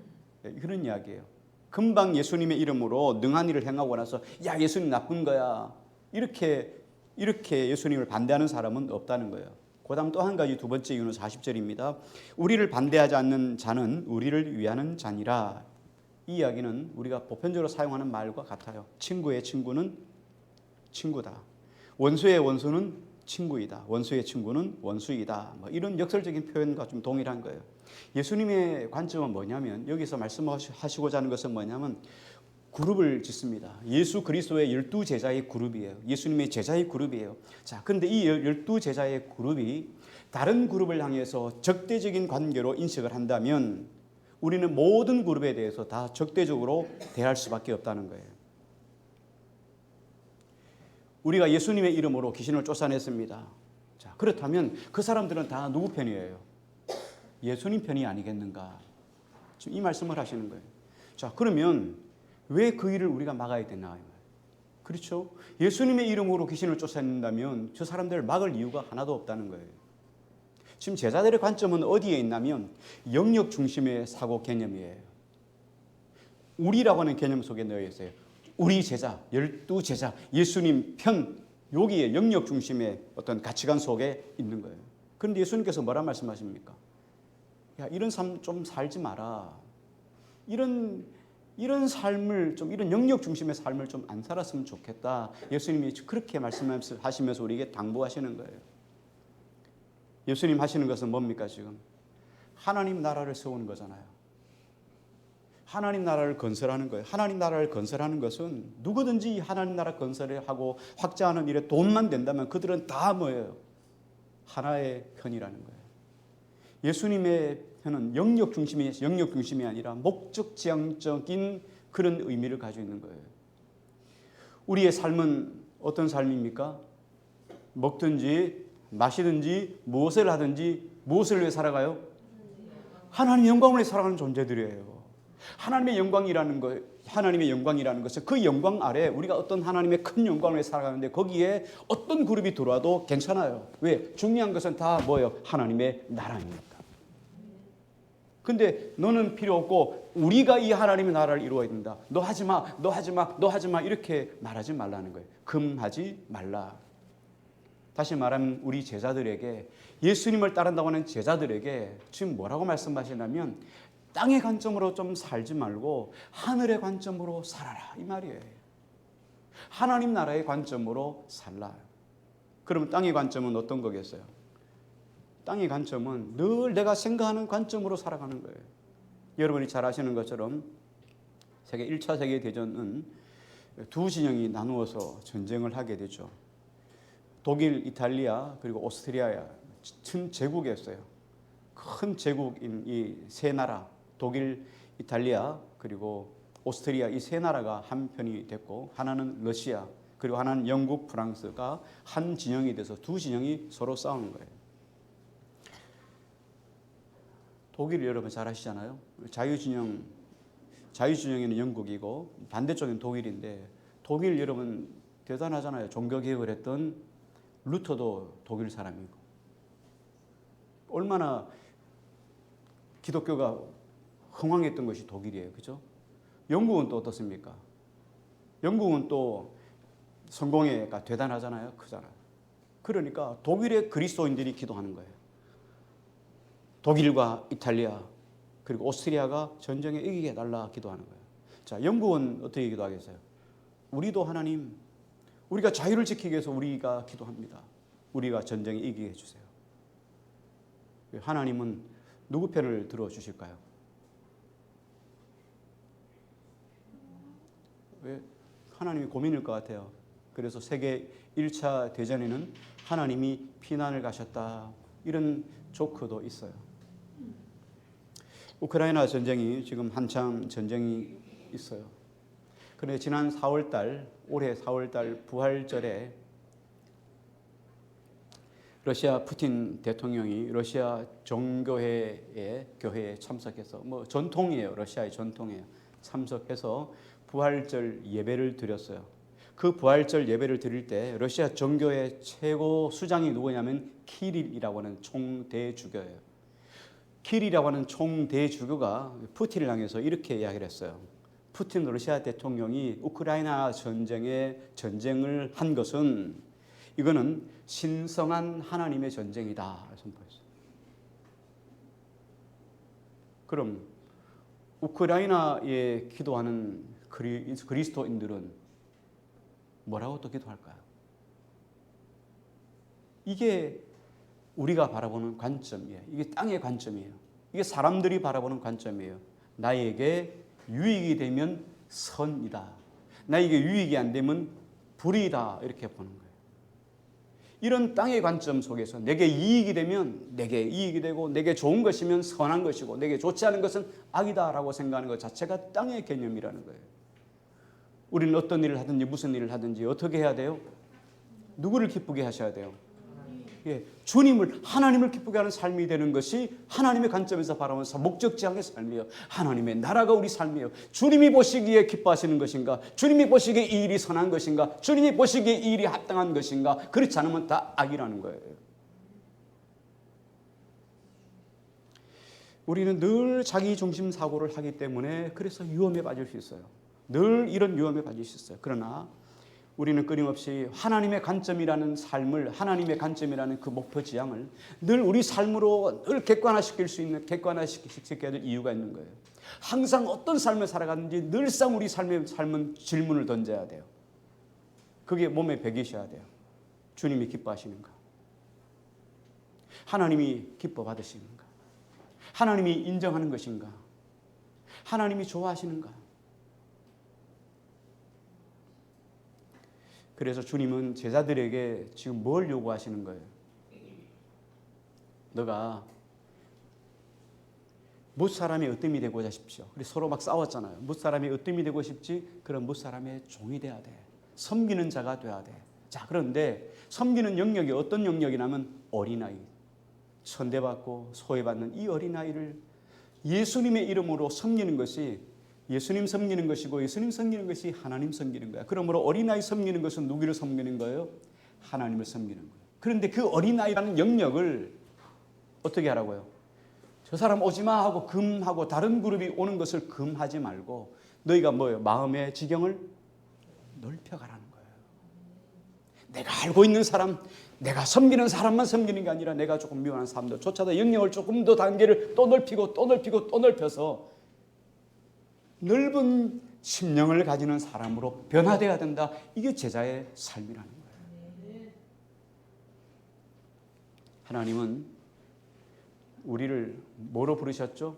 그런 이야기예요. 금방 예수님의 이름으로 능한 일을 행하고 나서 야 예수님 나쁜 거야 이렇게 예수님을 반대하는 사람은 없다는 거예요. 그 다음 또 한 가지 두 번째 이유는 40절입니다. 우리를 반대하지 않는 자는 우리를 위하는 자니라. 이 이야기는 우리가 보편적으로 사용하는 말과 같아요. 친구의 친구는 친구다. 원수의 원수는 친구이다. 원수의 친구는 원수이다. 이런 역설적인 표현과 좀 동일한 거예요. 예수님의 관점은 뭐냐면 여기서 말씀하시고자 하는 것은 뭐냐면 그룹을 짓습니다. 예수 그리스도의 12제자의 그룹이에요. 예수님의 제자의 그룹이에요. 자, 근데 이 12제자의 그룹이 다른 그룹을 향해서 적대적인 관계로 인식을 한다면 우리는 모든 그룹에 대해서 다 적대적으로 대할 수밖에 없다는 거예요. 우리가 예수님의 이름으로 귀신을 쫓아냈습니다. 자, 그렇다면 그 사람들은 다 누구 편이에요? 예수님 편이 아니겠는가? 지금 이 말씀을 하시는 거예요. 자, 그러면 왜 그 일을 우리가 막아야 되나? 그렇죠? 예수님의 이름으로 귀신을 쫓아낸다면 저 사람들을 막을 이유가 하나도 없다는 거예요. 지금 제자들의 관점은 어디에 있냐면 영역 중심의 사고 개념이에요. 우리라고 하는 개념 속에 놓여 있어요. 우리 제자, 12제자, 예수님 편, 여기에 영역 중심의 어떤 가치관 속에 있는 거예요. 그런데 예수님께서 뭐라 말씀하십니까? 야, 이런 삶 좀 살지 마라. 이런 삶을 좀 이런 영역 중심의 삶을 좀 안 살았으면 좋겠다. 예수님이 그렇게 말씀하시면서 우리에게 당부하시는 거예요. 예수님 하시는 것은 뭡니까 지금? 하나님 나라를 세우는 거잖아요. 하나님 나라를 건설하는 거예요. 하나님 나라를 건설하는 것은 누구든지 하나님 나라 건설을 하고 확장하는 일에 돈만 된다면 그들은 다 뭐예요? 하나의 편이라는 거예요. 예수님의 편은 영역 중심이 아니라 목적 지향적인 그런 의미를 가지고 있는 거예요. 우리의 삶은 어떤 삶입니까? 먹든지 마시든지 무엇을 하든지 무엇을 위해 살아가요? 하나님의 영광을 위해 살아가는 존재들이에요. 하나님의 영광이라는 것은 그 영광 아래 우리가 어떤 하나님의 큰 영광을 위해 살아가는데 거기에 어떤 그룹이 들어와도 괜찮아요. 왜? 중요한 것은 다 뭐예요? 하나님의 나라입니다. 근데 너는 필요 없고 우리가 이 하나님의 나라를 이루어야 된다. 너 하지 마, 너 하지 마, 너 하지 마 이렇게 말하지 말라는 거예요. 금하지 말라. 다시 말하면 우리 제자들에게 예수님을 따른다고 하는 제자들에게 지금 뭐라고 말씀하시냐면 땅의 관점으로 좀 살지 말고 하늘의 관점으로 살아라 이 말이에요. 하나님 나라의 관점으로 살라. 그러면 땅의 관점은 어떤 거겠어요? 땅의 관점은 늘 내가 생각하는 관점으로 살아가는 거예요. 여러분이 잘 아시는 것처럼 세계 1차 세계대전은 두 진영이 나누어서 전쟁을 하게 되죠. 독일, 이탈리아 그리고 오스트리아 큰 제국이었어요. 큰 제국인 이 세 나라 독일, 이탈리아 그리고 오스트리아 이 세 나라가 한 편이 됐고 하나는 러시아 그리고 하나는 영국, 프랑스가 한 진영이 돼서 두 진영이 서로 싸우는 거예요. 독일 여러분 잘 아시잖아요. 자유진영에는 영국이고 반대쪽은 독일인데 독일 여러분 대단하잖아요. 종교개혁을 했던 루터도 독일 사람이고 얼마나 기독교가 흥왕했던 것이 독일이에요. 그죠? 영국은 또 어떻습니까? 영국은 또 성공회가 대단하잖아요. 크잖아요. 그러니까 독일의 그리스도인들이 기도하는 거예요. 독일과 이탈리아 그리고 오스트리아가 전쟁에 이기게 해달라 기도하는 거예요. 자, 영국은 어떻게 기도하겠어요? 우리도 하나님, 우리가 자유를 지키기 위해서 우리가 기도합니다. 우리가 전쟁에 이기게 해주세요. 하나님은 누구 편을 들어주실까요? 왜? 하나님이 고민일 것 같아요. 그래서 세계 1차 대전에는 하나님이 피난을 가셨다 이런 조크도 있어요. 우크라이나 전쟁이 지금 한창 전쟁이 있어요. 그런데 지난 4월달 올해 4월달 부활절에 러시아 푸틴 대통령이 러시아 정교회의 교회에 참석해서 전통이에요. 러시아의 전통이에요. 참석해서 부활절 예배를 드렸어요. 그 부활절 예배를 드릴 때 러시아 정교회 최고 수장이 누구냐면 키릴이라고 하는 총대주교예요. 키릴이라고 하는 총대주교가 푸틴을 향해서 이렇게 이야기를 했어요. 푸틴 러시아 대통령이 우크라이나 전쟁을 한 것은 이거는 신성한 하나님의 전쟁이다 선포했어요. 그럼 우크라이나에 기도하는 그리스도인들은 뭐라고 또 기도할까요? 이게 우리가 바라보는 관점이에요. 이게 땅의 관점이에요. 이게 사람들이 바라보는 관점이에요. 나에게 유익이 되면 선이다. 나에게 유익이 안 되면 불이다. 이렇게 보는 거예요. 이런 땅의 관점 속에서 내게 이익이 되면 내게 이익이 되고 내게 좋은 것이면 선한 것이고 내게 좋지 않은 것은 악이다라고 생각하는 것 자체가 땅의 개념이라는 거예요. 우리는 어떤 일을 하든지 무슨 일을 하든지 어떻게 해야 돼요? 누구를 기쁘게 하셔야 돼요? 주님을 하나님을 기쁘게 하는 삶이 되는 것이 하나님의 관점에서 바라보면서 목적지향의 삶이에요. 하나님의 나라가 우리 삶이에요. 주님이 보시기에 기뻐하시는 것인가? 주님이 보시기에 이 일이 선한 것인가? 주님이 보시기에 이 일이 합당한 것인가? 그렇지 않으면 다 악이라는 거예요. 우리는 늘 자기 중심 사고를 하기 때문에 그래서 위험에 빠질 수 있어요. 늘 이런 위험에 빠질 수 있어요. 그러나 우리는 끊임없이 하나님의 관점이라는 삶을 하나님의 관점이라는 그 목표 지향을 늘 우리 삶으로 늘 객관화시켜야 될 이유가 있는 거예요. 항상 어떤 삶을 살아가는지 늘상 우리 삶은 질문을 던져야 돼요. 그게 몸에 배기셔야 돼요. 주님이 기뻐하시는가? 하나님이 기뻐 받으시는가? 하나님이 인정하는 것인가? 하나님이 좋아하시는가? 그래서 주님은 제자들에게 지금 뭘 요구하시는 거예요? 너가 뭇사람의 으뜸이 되고자 싶죠. 그래서 서로 막 싸웠잖아요. 뭇사람의 으뜸이 되고 싶지? 그럼 뭇사람의 종이 돼야 돼. 섬기는 자가 돼야 돼. 자, 그런데 섬기는 영역이 어떤 영역이냐면 어린아이. 천대받고 소외받는 이 어린아이를 예수님의 이름으로 섬기는 것이 예수님 섬기는 것이고 예수님 섬기는 것이 하나님 섬기는 거야. 그러므로 어린아이 섬기는 것은 누구를 섬기는 거예요? 하나님을 섬기는 거예요. 그런데 그 어린아이라는 영역을 어떻게 하라고요? 저 사람 오지 마 하고 금하고 다른 그룹이 오는 것을 금하지 말고 너희가 뭐예요? 마음의 지경을 넓혀가라는 거예요. 내가 알고 있는 사람, 내가 섬기는 사람만 섬기는 게 아니라 내가 조금 미워하는 사람도 쫓아다 영역을 조금 더 단계를 또 넓히고 또 넓히고 또 넓혀서 넓은 심령을 가지는 사람으로 변화되어야 된다. 이게 제자의 삶이라는 거예요. 하나님은 우리를 뭐로 부르셨죠?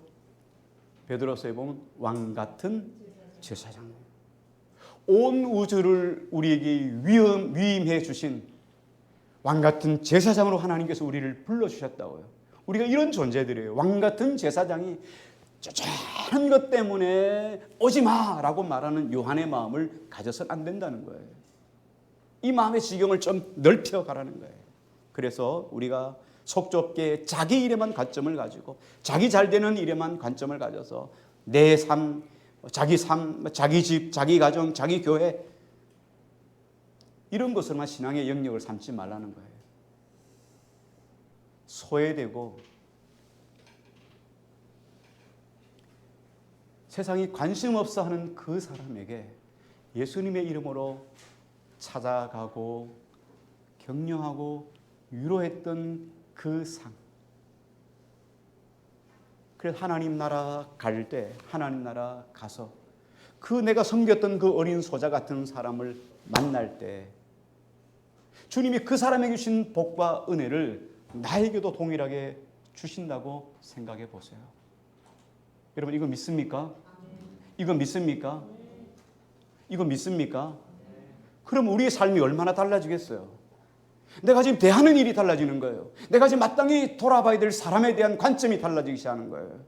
베드로서에 보면 왕 같은 제사장. 온 우주를 우리에게 위임해 주신 왕 같은 제사장으로 하나님께서 우리를 불러주셨다고요. 우리가 이런 존재들이에요. 왕 같은 제사장이 쪼잔한 것 때문에 오지 마라고 말하는 요한의 마음을 가져서는 안 된다는 거예요. 이 마음의 지경을 좀 넓혀가라는 거예요. 그래서 우리가 속 좁게 자기 일에만 관점을 가지고 자기 잘 되는 일에만 관점을 가져서 내 삶, 자기 집, 자기 가정, 자기 교회 이런 것으로만 신앙의 영역을 삼지 말라는 거예요. 소외되고 세상이 관심 없어 하는 그 사람에게 예수님의 이름으로 찾아가고 격려하고 위로했던 그 상. 그래서 하나님 나라 갈 때, 하나님 나라 가서 그 내가 섬겼던 그 어린 소자 같은 사람을 만날 때 주님이 그 사람에게 주신 복과 은혜를 나에게도 동일하게 주신다고 생각해 보세요. 여러분 이거 믿습니까? 이거 믿습니까? 이거 믿습니까? 그럼 우리의 삶이 얼마나 달라지겠어요? 내가 지금 대하는 일이 달라지는 거예요. 내가 지금 마땅히 돌아봐야 될 사람에 대한 관점이 달라지기 시작하는 거예요.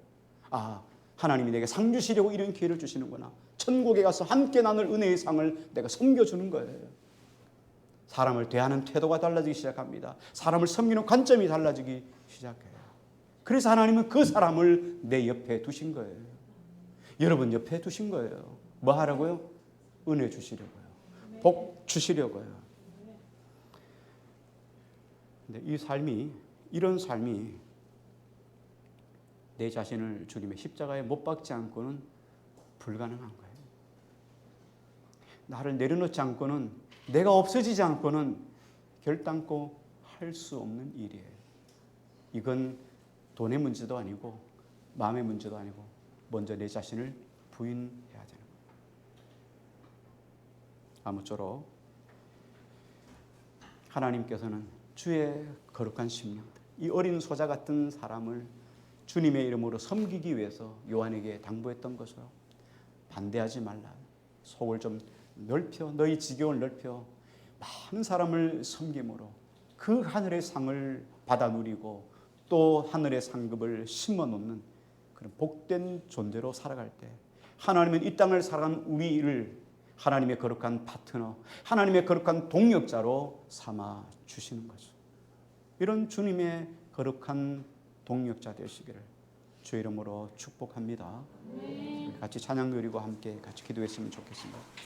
아, 하나님이 내게 상 주시려고 이런 기회를 주시는구나. 천국에 가서 함께 나눌 은혜의 상을 내가 섬겨주는 거예요. 사람을 대하는 태도가 달라지기 시작합니다. 사람을 섬기는 관점이 달라지기 시작해요. 그래서 하나님은 그 사람을 내 옆에 두신 거예요. 여러분 옆에 두신 거예요. 뭐 하라고요? 은혜 주시려고요. 복 주시려고요. 근데 이 삶이, 이런 삶이 내 자신을 주님의 십자가에 못 박지 않고는 불가능한 거예요. 나를 내려놓지 않고는, 내가 없어지지 않고는 결단코 할 수 없는 일이에요. 이건 돈의 문제도 아니고 마음의 문제도 아니고 먼저 내 자신을 부인해야 되는 거예요. 아무쪼록 하나님께서는 주의 거룩한 심령들, 이 어린 소자 같은 사람을 주님의 이름으로 섬기기 위해서 요한에게 당부했던 것으로 반대하지 말라. 속을 좀 넓혀, 너희 지경을 넓혀 많은 사람을 섬김으로 그 하늘의 상을 받아 누리고 또 하늘의 상급을 심어 놓는 그런 복된 존재로 살아갈 때 하나님은 이 땅을 살아가는 우리를 하나님의 거룩한 파트너, 하나님의 거룩한 동역자로 삼아 주시는 거죠. 이런 주님의 거룩한 동역자 되시기를 주의 이름으로 축복합니다. 같이 찬양 드리고 함께 같이 기도했으면 좋겠습니다.